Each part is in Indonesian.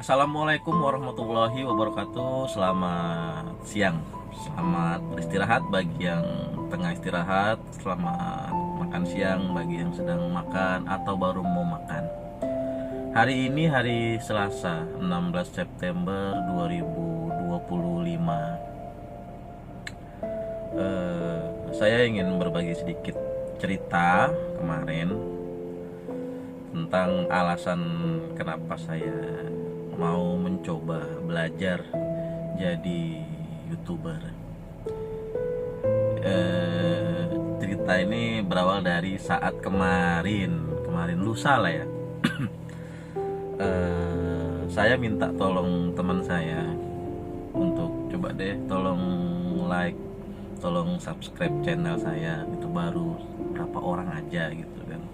Assalamualaikum warahmatullahi wabarakatuh. Selamat siang, selamat beristirahat bagi yang tengah istirahat, selamat makan siang bagi yang sedang makan atau baru mau makan. Hari ini hari Selasa 16 September 2025. Saya ingin berbagi sedikit cerita kemarin tentang alasan kenapa saya mau mencoba belajar jadi YouTuber. Cerita ini berawal dari saat kemarin lusa lah ya. Saya minta tolong teman saya untuk coba deh tolong like, tolong subscribe channel saya, itu baru berapa orang aja gitu kan.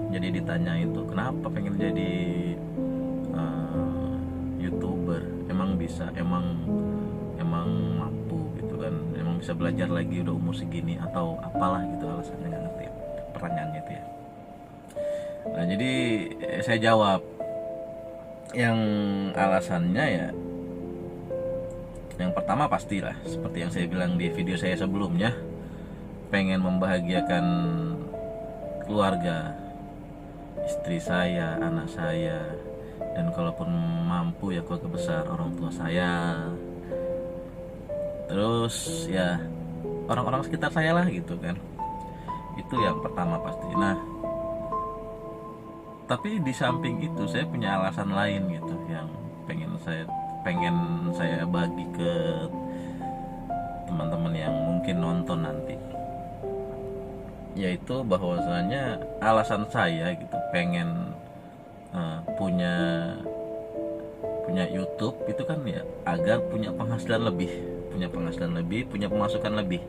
Jadi ditanyain tuh kenapa pengen jadi YouTuber, emang bisa, emang mampu gitu kan, emang bisa belajar lagi udah umur segini atau apalah gitu alasannya, nggak ngerti pertanyaannya itu ya. Nah jadi saya jawab yang alasannya ya, yang pertama pastilah seperti yang saya bilang di video saya sebelumnya, pengen membahagiakan keluarga, istri saya, anak saya, dan kalaupun mampu ya keluarga besar, orang tua saya, terus ya orang-orang sekitar saya lah gitu kan. Itu yang pertama pasti. Nah tapi di samping itu saya punya alasan lain gitu yang pengen saya bagi ke teman-teman yang mungkin nonton nanti, yaitu bahwasanya alasan saya gitu pengen punya YouTube itu kan ya agar punya penghasilan lebih, punya pemasukan lebih.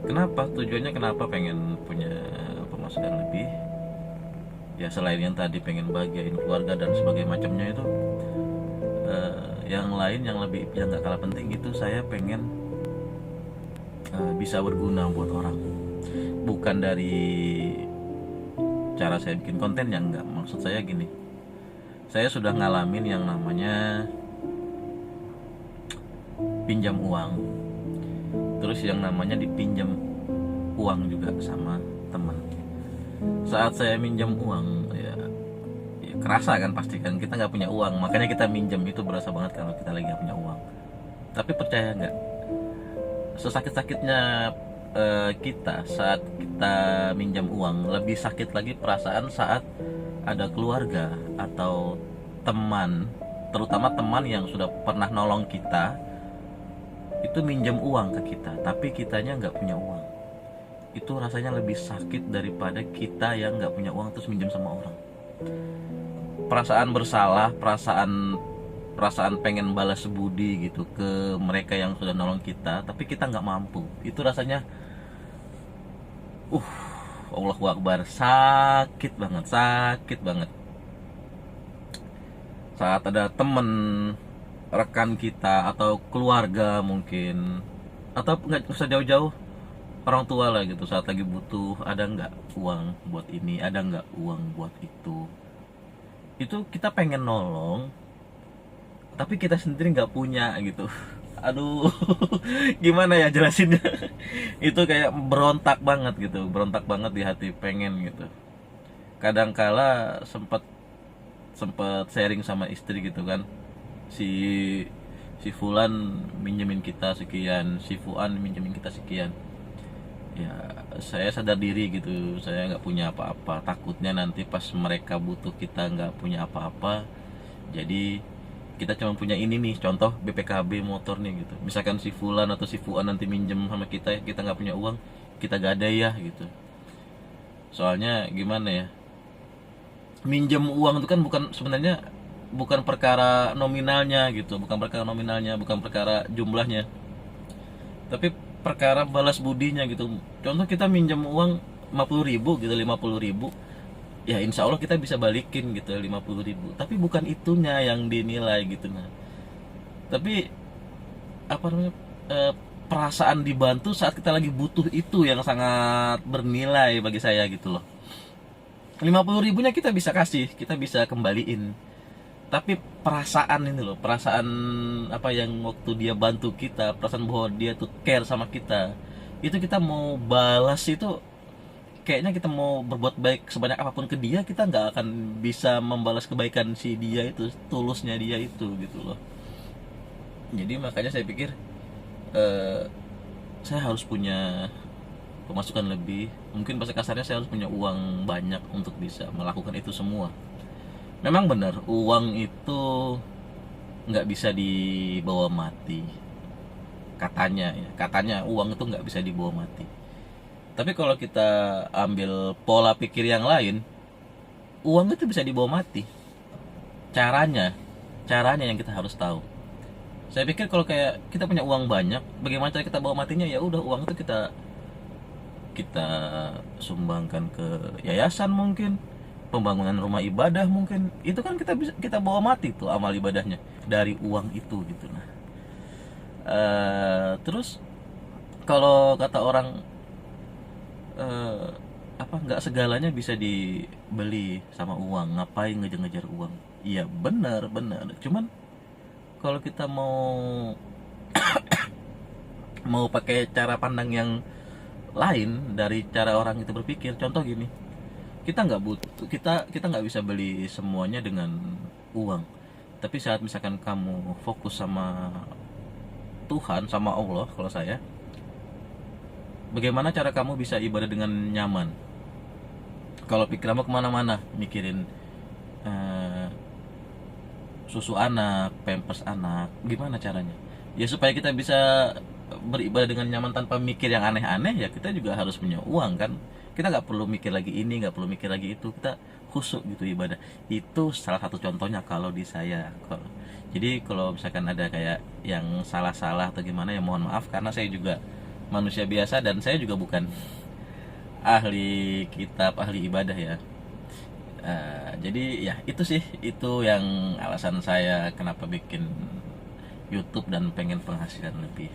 Kenapa tujuannya, kenapa pengen punya pemasukan lebih? Ya selain yang tadi pengen bahagiain keluarga dan sebagainya macamnya itu, yang lain yang lebih, yang nggak kalah penting itu saya pengen bisa berguna buat orang. Bukan dari cara saya bikin konten yang enggak, maksud saya gini, saya sudah ngalamin yang namanya pinjam uang, terus yang namanya dipinjam uang juga sama teman. Saat saya minjam uang ya kerasa kan, pasti kan kita nggak punya uang, makanya kita minjam, itu berasa banget kalau kita lagi nggak punya uang. Tapi percaya nggak, sesakit-sakitnya kita saat kita minjam uang, lebih sakit lagi perasaan saat ada keluarga atau teman, terutama teman yang sudah pernah nolong kita, itu minjam uang ke kita tapi kitanya nggak punya uang. Itu rasanya lebih sakit daripada kita yang nggak punya uang terus minjam sama orang. Perasaan bersalah, perasaan pengen balas budi gitu ke mereka yang sudah nolong kita tapi kita nggak mampu, itu rasanya Allahu Akbar, sakit banget. Saat ada temen, rekan kita atau keluarga mungkin, atau nggak usah jauh-jauh, orang tua lah gitu, saat lagi butuh, ada nggak uang buat ini, ada nggak uang buat itu kita pengen nolong tapi kita sendiri nggak punya gitu. Aduh, gimana ya jelasinnya? Itu kayak berontak banget di hati, pengen gitu. Kadangkala sempat sharing sama istri gitu kan, si Fulan minjemin kita sekian, si Fuan minjemin kita sekian. Ya saya sadar diri gitu, saya nggak punya apa-apa, takutnya nanti pas mereka butuh kita nggak punya apa-apa, jadi kita cuma punya ini nih, contoh BPKB motor nih gitu, misalkan si Fulan atau si Fuan nanti minjem sama kita, kita nggak punya uang, kita gadai ya gitu. Soalnya gimana ya, minjem uang itu kan sebenarnya bukan perkara nominalnya gitu, bukan perkara jumlahnya, tapi perkara balas budinya gitu. Contoh kita minjem uang 50.000 gitu, 50.000, ya insya Allah kita bisa balikin gitu 50.000, tapi bukan itunya yang dinilai gitu. Nah tapi apa namanya, perasaan dibantu saat kita lagi butuh itu yang sangat bernilai bagi saya gitu loh. 50.000-nya kita bisa kasih, kita bisa kembaliin, Tapi perasaan ini loh, perasaan apa yang waktu dia bantu kita, perasaan bahwa dia tuh care sama kita, itu kita mau balas itu, kayaknya kita mau berbuat baik sebanyak apapun ke dia, kita nggak akan bisa membalas kebaikan si dia itu, tulusnya dia itu gitu loh. Jadi makanya saya pikir eh, saya harus punya pemasukan lebih, mungkin bahasa kasarnya saya harus punya uang banyak untuk bisa melakukan itu semua. Memang benar, uang itu nggak bisa dibawa mati, katanya ya, katanya uang itu nggak bisa dibawa mati. Tapi kalau kita ambil pola pikir yang lain, uang itu bisa dibawa mati. Caranya, caranya yang kita harus tahu. Saya pikir kalau kayak kita punya uang banyak, bagaimana cara kita bawa matinya? Ya udah, uang itu kita kita sumbangkan ke yayasan mungkin, pembangunan rumah ibadah mungkin, itu kan kita bisa kita bawa mati tuh amal ibadahnya dari uang itu gitu. Nah, terus kalau kata orang eh, apa, nggak segalanya bisa dibeli sama uang, ngapain ngejar-ngejar uang? Iya benar benar, cuman kalau kita mau pakai cara pandang yang lain dari cara orang itu berpikir, contoh gini, kita nggak butuh, kita nggak bisa beli semuanya dengan uang. Tapi saat misalkan kamu fokus sama Tuhan, sama Allah, kalau saya, bagaimana cara kamu bisa ibadah dengan nyaman? Kalau pikiranmu kemana-mana mikirin eh, susu anak, pampers anak, gimana caranya? Ya supaya kita bisa beribadah dengan nyaman tanpa mikir yang aneh-aneh, ya kita juga harus punya uang kan. Kita nggak perlu mikir lagi ini, nggak perlu mikir lagi itu, kita khusyuk gitu ibadah. Itu salah satu contohnya kalau di saya. Jadi kalau misalkan ada kayak yang salah-salah atau gimana, ya mohon maaf, karena saya juga manusia biasa dan saya juga bukan ahli kitab, ahli ibadah ya. Jadi ya itu sih, itu yang alasan saya kenapa bikin YouTube dan pengen penghasilan lebih.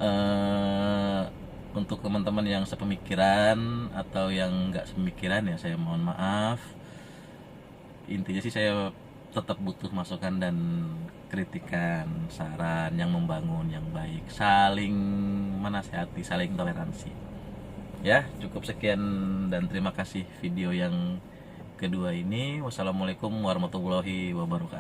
eh untuk teman-teman yang sepemikiran atau yang nggak sepemikiran, ya saya mohon maaf. Intinya sih saya tetap butuh masukan dan kritikan, saran yang membangun, yang baik, saling menasihati, saling toleransi. Ya, cukup sekian dan terima kasih video yang kedua ini. Wassalamualaikum warahmatullahi wabarakatuh.